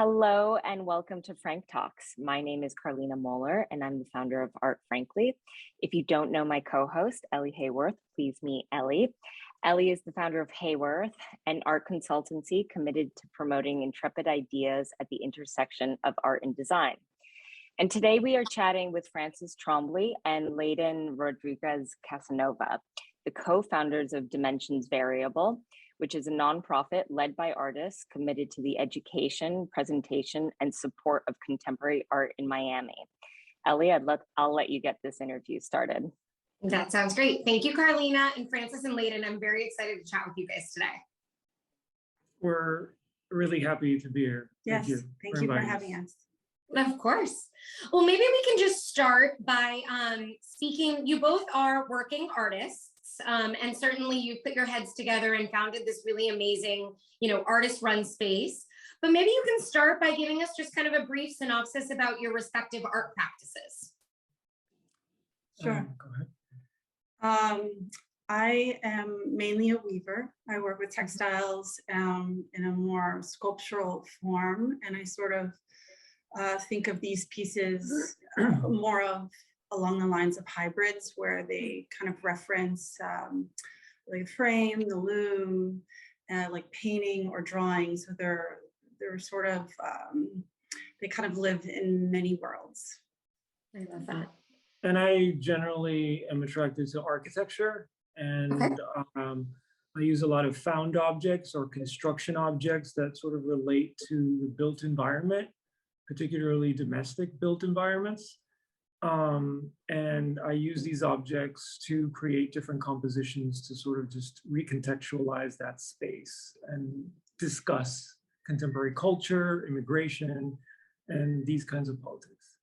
Hello and welcome to Frank Talks. My name is Carlina Moeller and I'm the founder of Art Frankly. If you don't know my co-host, Ellie Hayworth, please meet Ellie. Ellie is the founder of Hayworth, an art consultancy committed to promoting intrepid ideas at the intersection of art and design. And today we are chatting with Francis Trombley and Layden Rodriguez Casanova, the co-founders of Dimensions Variable, which is a nonprofit led by artists committed to the education, presentation, and support of contemporary art in Miami. Ellie, I'll let you get this interview started. That sounds great. Thank you, Carlina and Francis and Layden. I'm very excited to chat with you guys today. We're really happy to be here. Yes, thank you for having us. Of course. Well, maybe we can just start by speaking. You both are working artists. And certainly you put your heads together and founded this really amazing, artist-run space. But maybe you can start by giving us just kind of a brief synopsis about your respective art practices. Sure. Go ahead. I am mainly a weaver. I work with textiles in a more sculptural form, and I sort of think of these pieces more of along the lines of hybrids, where they kind of reference the frame, the loom, like painting or drawing. So they're sort of, they kind of live in many worlds. I love that. And I generally am attracted to architecture, and Okay. I use a lot of found objects or construction objects that sort of relate to the built environment, particularly domestic built environments. And I use these objects to create different compositions to sort of just recontextualize that space and discuss contemporary culture, immigration, and these kinds of politics.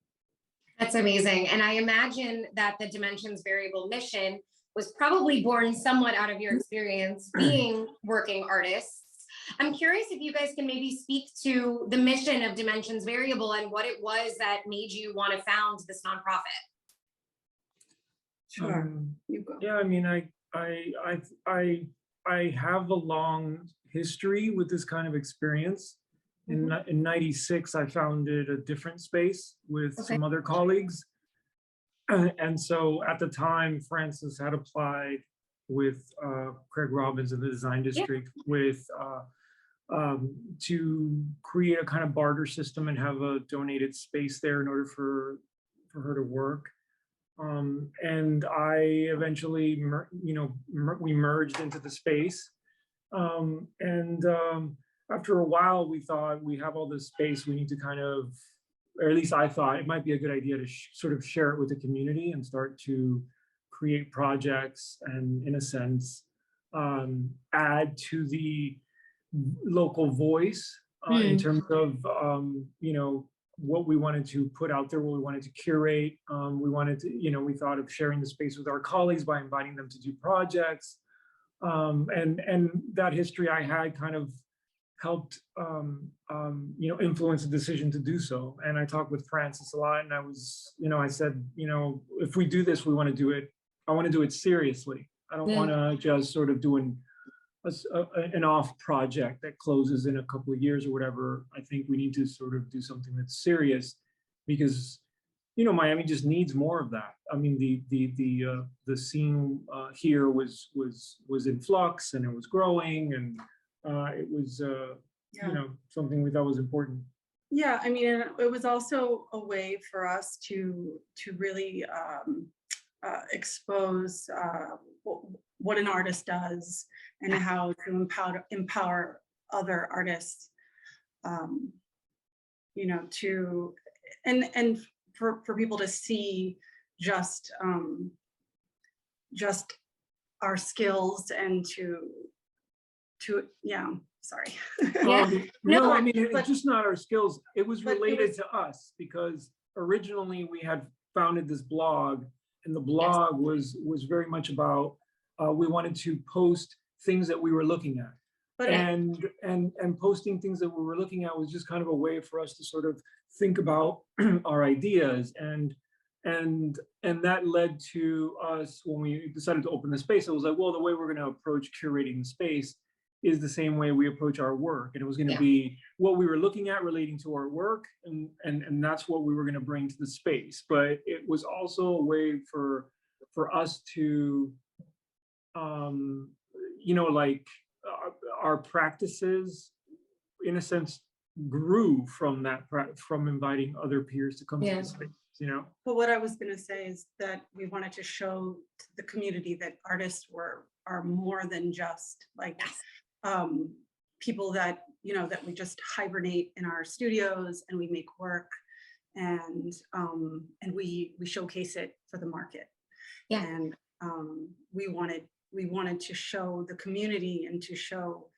That's amazing. And I imagine that the Dimensions Variable mission was probably born somewhat out of your experience being working artists. I'm curious if you guys can maybe speak to the mission of Dimensions Variable and what it was that made you want to found this nonprofit. Sure, you go. Yeah, I mean, I have a long history with this kind of experience. In '96, I founded a different space with some other colleagues. And so at the time, Francis had applied with Craig Robbins of the Design District to create a kind of barter system and have a donated space there in order for her to work. And I eventually, we merged into the space. After a while, we thought we have all this space, we need to kind of, or at least I thought it might be a good idea to sort of share it with the community and start to create projects and, in a sense, add to the local voice in terms of, what we wanted to put out there, what we wanted to curate. We wanted to, we thought of sharing the space with our colleagues by inviting them to do projects. And that history I had kind of helped, influence the decision to do so. And I talked with Francis a lot, and I said, if we do this, we want to do it. I want to do it seriously. I don't want to just sort of do an off project that closes in a couple of years or whatever. I think we need to sort of do something that's serious, because Miami just needs more of that. I mean, the scene here was in flux, and it was growing, and it was something we thought was important. Yeah, I mean, it was also a way for us to really expose what an artist does and how to empower other artists, to and for people to see just our skills and to sorry. No, I mean, it's just not our skills. It was related to us, because originally we had founded this blog, and the blog was very much about we wanted to post things that we were looking at. And posting things that we were looking at was just kind of a way for us to sort of think about our ideas, and that led to us, when we decided to open the space, it was like, well, the way we're going to approach curating the space is the same way we approach our work. And it was going to Yeah. be what we were looking at relating to our work. And that's what we were going to bring to the space. But it was also a way for us to, you know, like our practices, in a sense, grew from that, from inviting other peers to come to Yeah. the space, you know? But what I was going to say is that we wanted to show to the community that artists are more than just like people that, you know, that we just hibernate in our studios and we make work and we showcase it for the market. Yeah. And we wanted to show the community and to show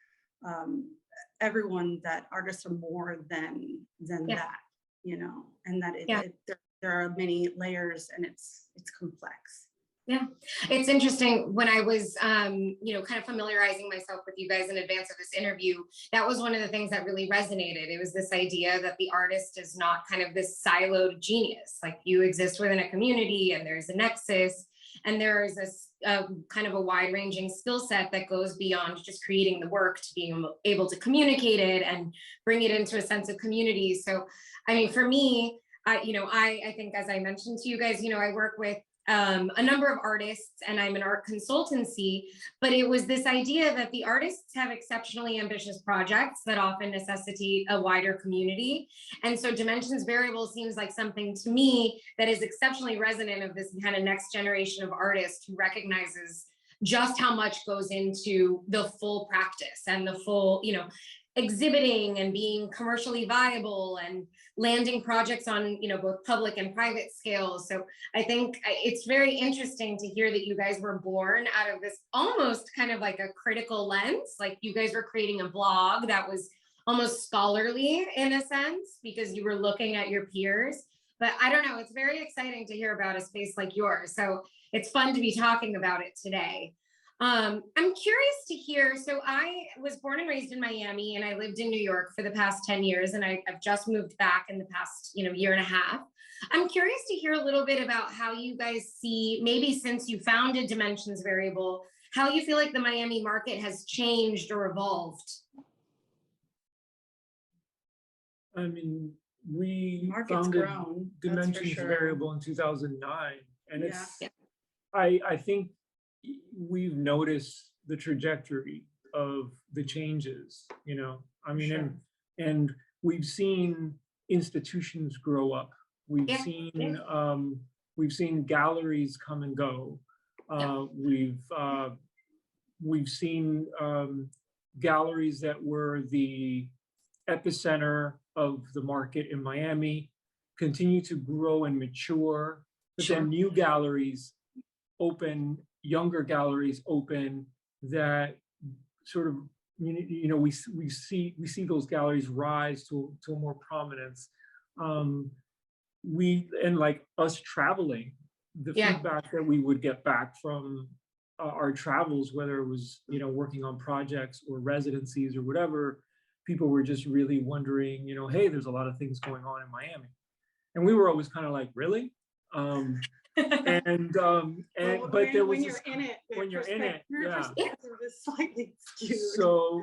everyone that artists are more than that, you know, and that there are many layers and it's complex. Yeah, it's interesting. When I was, you know, kind of familiarizing myself with you guys in advance of this interview, that was one of the things that really resonated. It was this idea that the artist is not kind of this siloed genius. Like, you exist within a community and there's a nexus, and there's this kind of a wide-ranging skill set that goes beyond just creating the work to being able to communicate it and bring it into a sense of community. So, I mean, for me, you know, I think, as I mentioned to you guys, you know, I work with a number of artists and I'm an art consultancy, but it was this idea that the artists have exceptionally ambitious projects that often necessitate a wider community. And so Dimensions Variable seems like something to me that is exceptionally resonant of this kind of next generation of artists who recognizes just how much goes into the full practice and the full, you know, exhibiting and being commercially viable and landing projects on, you know, both public and private scales. So I think it's very interesting to hear that you guys were born out of this almost kind of like a critical lens. Like, you guys were creating a blog that was almost scholarly in a sense because you were looking at your peers. But I don't know, it's very exciting to hear about a space like yours. So it's fun to be talking about it today. I'm curious to hear, so I was born and raised in Miami and I lived in New York for the past 10 years and I've just moved back in the past, you know, year and a half. I'm curious to hear a little bit about how you guys see, maybe since you founded Dimensions Variable, how you feel like the Miami market has changed or evolved. I mean, we Market's founded grown, that's for Dimensions sure. Variable in 2009, and Yeah. it's, Yeah. I think we've noticed the trajectory of the changes, you know, I mean, Sure. and we've seen institutions grow up. We've Yeah. seen galleries come and go. We've seen galleries that were the epicenter of the market in Miami continue to grow and mature, but Sure. then new galleries open, younger galleries open that sort of, you know, we see those galleries rise to more prominence. And like us traveling, the Yeah. feedback that we would get back from our travels, whether it was, you know, working on projects or residencies or whatever, people were just really wondering, you know, hey, there's a lot of things going on in Miami. And we were always kind of like, really? But there was when you're in it, your perspective is slightly skewed.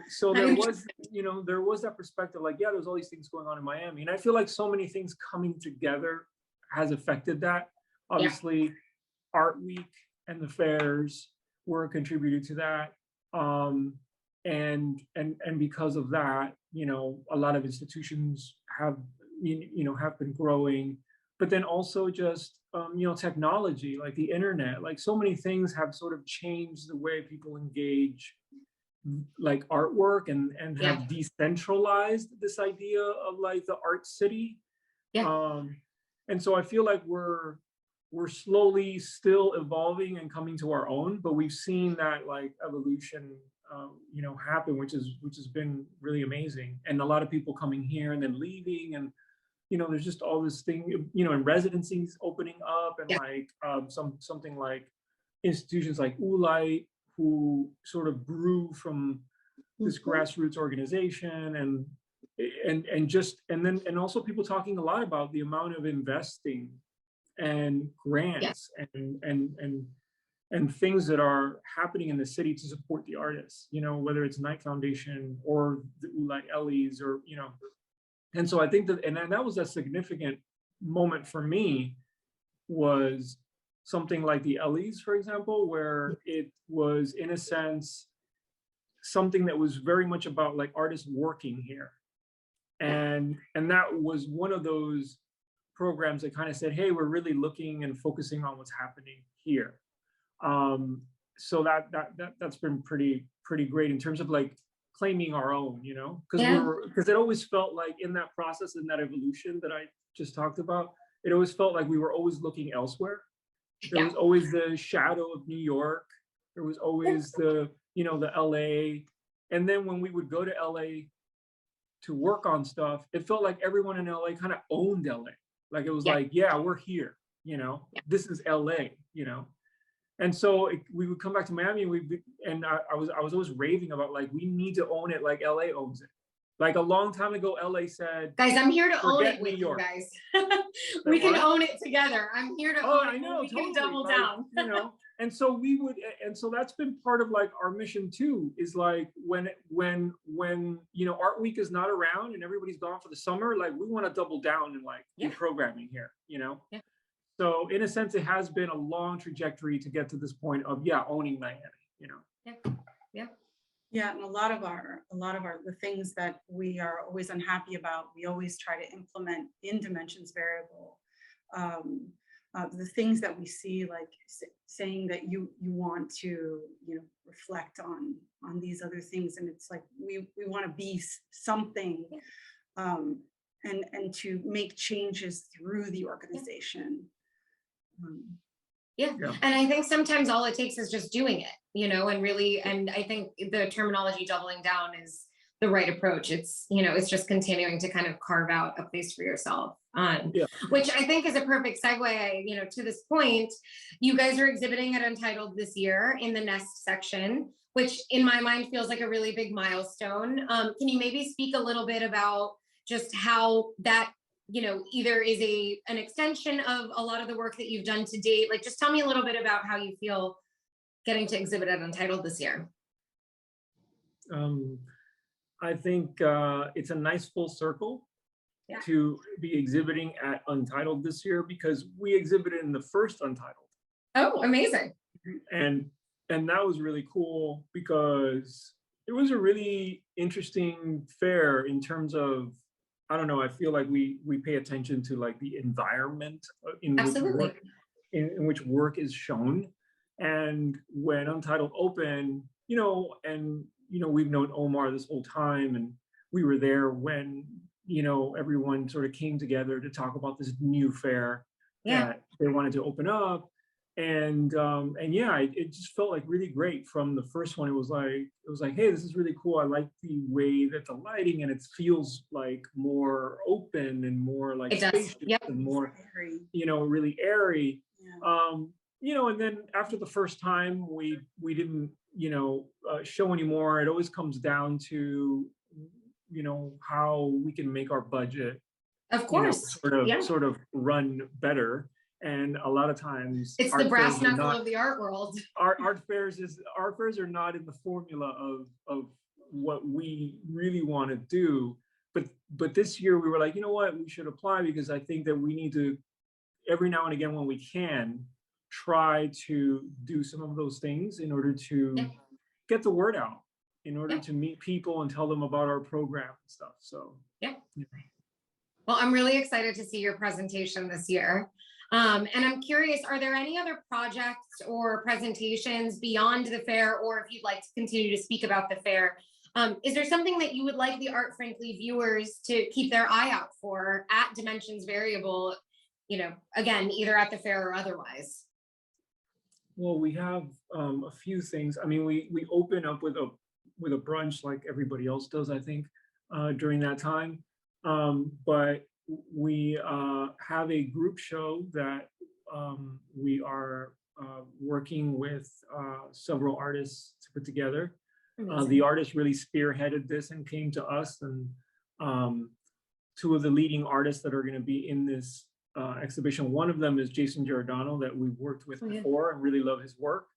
So there was, you know, there was that perspective, like, yeah, there's all these things going on in Miami, and I feel like so many things coming together has affected that. Obviously, Art Week and the fairs were a contributor to that, and because of that, you know, a lot of institutions have, you know, have been growing, but then also just you know, technology, like the internet, like so many things have sort of changed the way people engage like artwork and have decentralized this idea of like the art city. And so I feel like we're slowly still evolving and coming to our own, but we've seen that like evolution you know, happen, which has been really amazing. And a lot of people coming here and then leaving, and you know, there's just all this thing, you know, and residencies opening up, and like something like institutions like Oolite, who sort of grew from this grassroots organization, and also people talking a lot about the amount of investing and grants and and things that are happening in the city to support the artists, you know, whether it's Knight Foundation or the Ulai Ellie's or, you know. And so I think that, and that was a significant moment for me, was something like the Ellie's, for example, where it was, in a sense, something that was very much about like artists working here. And that was one of those programs that kind of said, hey, we're really looking and focusing on what's happening here. So that's been pretty great in terms of like claiming our own, you know, because it always felt like in that process, in that evolution that I just talked about, it always felt like we were always looking elsewhere. There was always the shadow of New York. There was always the, you know, the LA. And then when we would go to LA to work on stuff, it felt like everyone in LA kind of owned LA. Like it was like, yeah, we're here, you know, this is LA, you know. And so we would come back to Miami and I was always raving about like, we need to own it like LA owns it. Like a long time ago, LA said, guys, I'm here to own it New with you York. guys. We can own it together. I'm here to own I know, it. We totally. can double Like, down. you know, and so and so that's been part of like our mission too, is like when you know, Art Week is not around and everybody's gone for the summer, like we want to double down and like do programming here, you know. So in a sense, it has been a long trajectory to get to this point of owning Miami, you know. Yeah, and a lot of the things that we are always unhappy about, we always try to implement in Dimensions Variable. The things that we see, like saying that you want to, you know, reflect on these other things, and it's like we want to be something, and to make changes through the organization. And I think sometimes all it takes is just doing it, you know, and really, and I think the terminology doubling down is the right approach. It's, you know, it's just continuing to kind of carve out a place for yourself, which I think is a perfect segue, you know, to this point. You guys are exhibiting at Untitled this year in the Nest section, which in my mind feels like a really big milestone. Can you maybe speak a little bit about just how that, you know, either is an extension of a lot of the work that you've done to date? Like, just tell me a little bit about how you feel getting to exhibit at Untitled this year. I think it's a nice full circle to be exhibiting at Untitled this year, because we exhibited in the first Untitled. Oh, amazing. And that was really cool because it was a really interesting fair in terms of, I don't know, I feel like we pay attention to like the environment in which work is shown. And when Untitled opened, you know, and you know, we've known Omar this whole time, and we were there when, you know, everyone sort of came together to talk about this new fair that they wanted to open up. And it just felt like really great from the first one. It was like, hey, this is really cool. I like the way that the lighting, and it feels like more open and more like spacious and more, you know, really airy. You know, and then after the first time, we didn't, you know, show anymore. It always comes down to, you know, how we can make our budget, of course, you know, sort of run better. And a lot of times it's the brass knuckle of the art world. Art fairs are not in the formula of what we really want to do. But this year we were like, you know what, we should apply, because I think that we need to, every now and again when we can, try to do some of those things in order to get the word out, in order to meet people and tell them about our program and stuff. So well, I'm really excited to see your presentation this year. And I'm curious, are there any other projects or presentations beyond the fair, or if you'd like to continue to speak about the fair, is there something that you would like the Art Frankly viewers to keep their eye out for at Dimensions Variable, you know, again, either at the fair or otherwise? Well, we have a few things. I mean, we open up with a brunch like everybody else does, I think, during that time. But we have a group show that we are working with several artists to put together. The artist really spearheaded this and came to us, and two of the leading artists that are going to be in this exhibition. One of them is Jason Giordano, that we've worked with before and really love his work.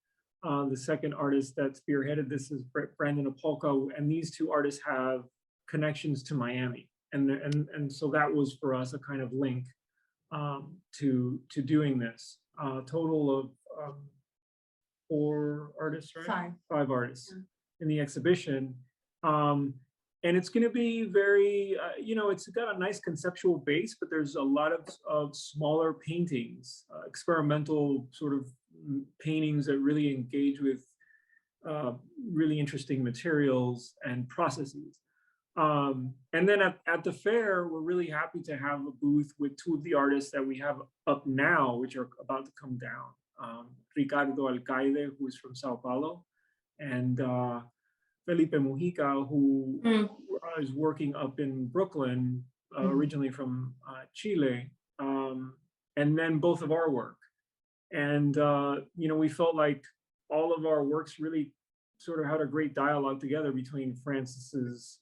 The second artist that spearheaded this is Brandon Apolka, and these two artists have connections to Miami, and so that was for us a kind of link to doing this. Total of 4 artists, right? 5. 5 artists Yeah. in the exhibition. And it's going to be very, it's got a nice conceptual base, but there's a lot of smaller paintings, experimental sort of paintings that really engage with really interesting materials and processes. And then at the fair, we're really happy to have a booth with 2 of the artists that we have up now, which are about to come down. Ricardo Alcaide, who is from Sao Paulo, and Felipe Mujica, who is working up in Brooklyn, originally from Chile, and then both of our work. And, we felt like all of our works really sort of had a great dialogue together between Francis's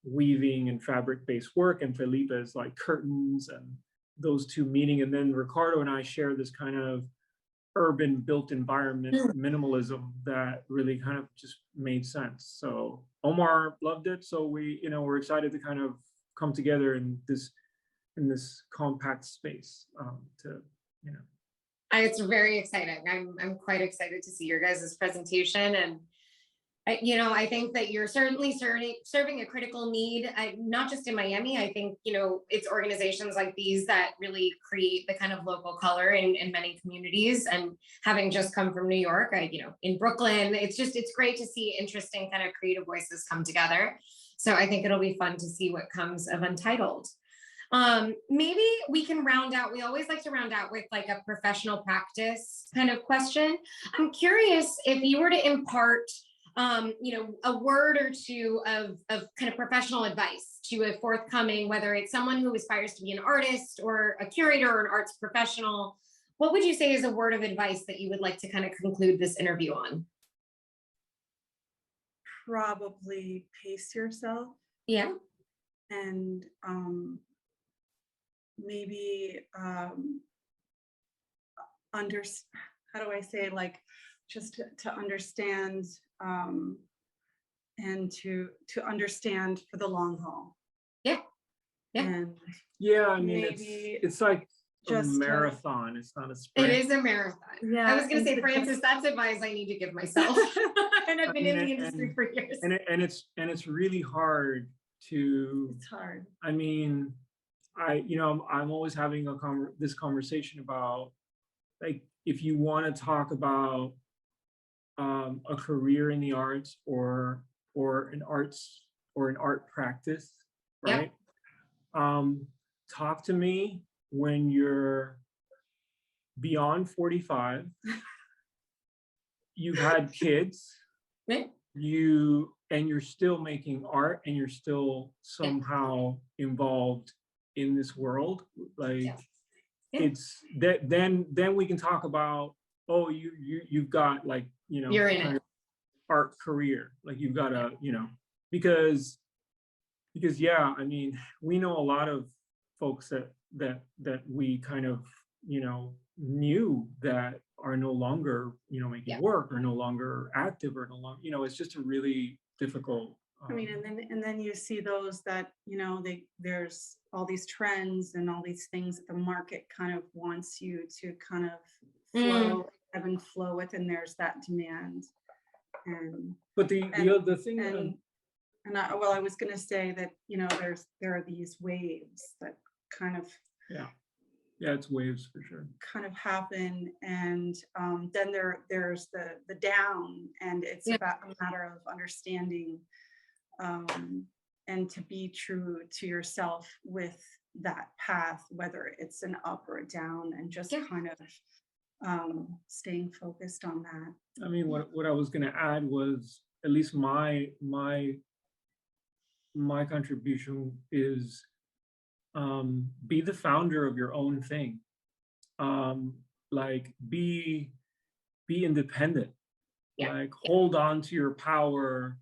weaving and fabric-based work and Felipe's like curtains, and those 2 meeting. And then Ricardo and I share this kind of urban built environment minimalism that really kind of just made sense. So Omar loved it. So we're excited to kind of come together in this compact space It's very exciting. I'm quite excited to see your guys' presentation, and I think that you're certainly serving a critical need, not just in Miami. I think, it's organizations like these that really create the kind of local color in many communities. And having just come from New York, in Brooklyn, it's great to see interesting kind of creative voices come together. So I think it'll be fun to see what comes of Untitled. Maybe we can round out, we always like to round out with like a professional practice kind of question. I'm curious if you were to impart a word or 2 of kind of professional advice to a forthcoming, whether it's someone who aspires to be an artist or a curator or an arts professional, what would you say is a word of advice that you would like to kind of conclude this interview on? Probably pace yourself. Yeah. And maybe how do I say, like, just to understand and to understand for the long haul. Yeah. And I mean, maybe it's like a just marathon. It's not a sprint. It is a marathon. Yeah, I was going to say, and Francis, that's advice I need to give myself. And I've been in the industry for years. And it's really hard to. It's hard. I mean, I'm always having this conversation about, like, if you want to talk about a career in the arts or an art practice, right? Talk to me when you're beyond 45, you've had kids, you're still making art, and you're still somehow involved in this world. Like, it's that then we can talk about, oh, you've got, like, you're in it. Art career, like you've got a, because yeah, I mean, we know a lot of folks that we kind of knew that are no longer making work, or no longer active, or no longer, it's just a really difficult. I mean, and then you see those that there's all these trends and all these things that the market kind of wants you to kind of ebb and flow with, and there's that demand. But the thing, I was going to say that there are these waves that kind of it's waves for sure, kind of happen, and then there's the down, and it's about a matter of understanding and to be true to yourself with that path, whether it's an up or a down, and just kind of staying focused on that. I mean, what I was going to add was, at least my contribution is, be the founder of your own thing. Like, be independent. Like, hold on to your power.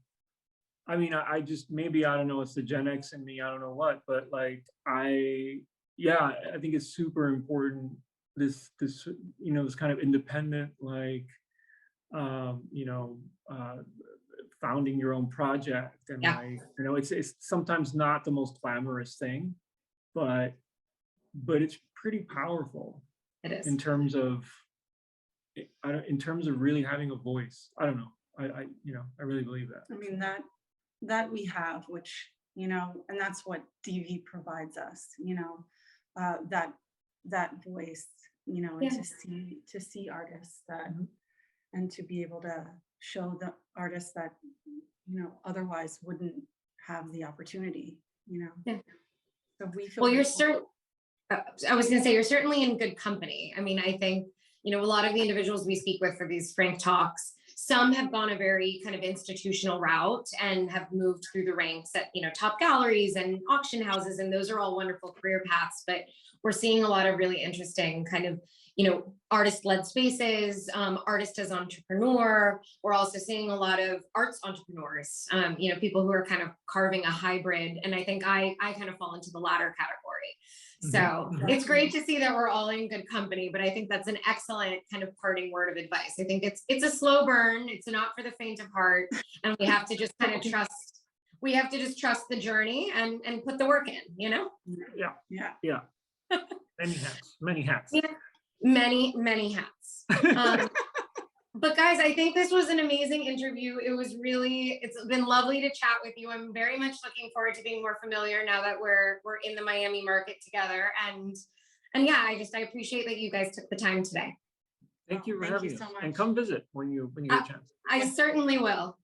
I mean, I just, maybe, I don't know, it's the Gen X in me, I don't know what, but like, I think it's super important, this kind of independent, like, you know, founding your own project. And Yeah. like, you know, it's sometimes not the most glamorous thing, but it's pretty powerful It is. in terms of, in terms of really having a voice. I don't know. You know, I really believe that. I mean, that we have, which, you know, and that's what DV provides us, you know, that voice, you know, and Yeah. to see artists that, Mhm. and to be able to show the artists that, you know, otherwise wouldn't have the opportunity, you know. Yeah. So we feel Well, you're very I was going to say, you're certainly in good company. I mean, I think, you know, a lot of the individuals we speak with for these Frank Talks, some have gone a very kind of institutional route and have moved through the ranks at, you know, top galleries and auction houses. And those are all wonderful career paths. But we're seeing a lot of really interesting kind of, you know, artist-led spaces, artist as entrepreneur. We're also seeing a lot of arts entrepreneurs, you know, people who are kind of carving a hybrid. And I think I kind of fall into the latter category. So Mhm. it's great to see that we're all in good company, but I think that's an excellent kind of parting word of advice. I think it's a slow burn. It's not for the faint of heart, and we have to just kind of trust. We have to just trust the journey and put the work in. You know. yeah. Many hats, many hats. Yeah. Many hats. But guys, I think this was an amazing interview. It's been lovely to chat with you. I'm very much looking forward to being more familiar now that we're in the Miami market together. And yeah, I appreciate that you guys took the time today. Thank you for Thank having you us. so And much. come visit when you get a chance. I certainly will.